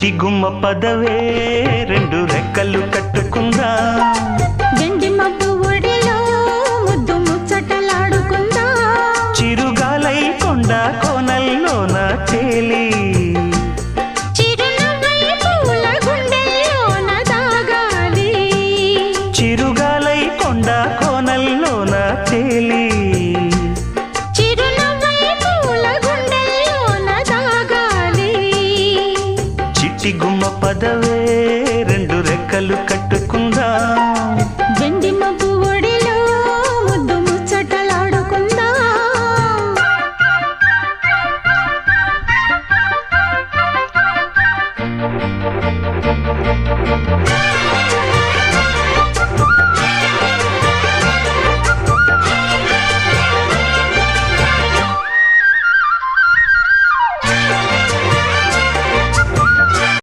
చిగుమ్మ పదవే రెండు రెక్కలు కట్టుకుందా గండి మబ్బు ఒడిలో ముద్దు ముచ్చటలాడుకుందా చిరుగాలై కొండ కోనల్లోన తేలి చిరునవ్వై పూల గుండెల్లోన దాగాలి చిరుగాలై కొండ కోనల్లోన తేలి చిట్టి గుమ్మ పదవే రెండు రెక్కలు కట్టుకుందా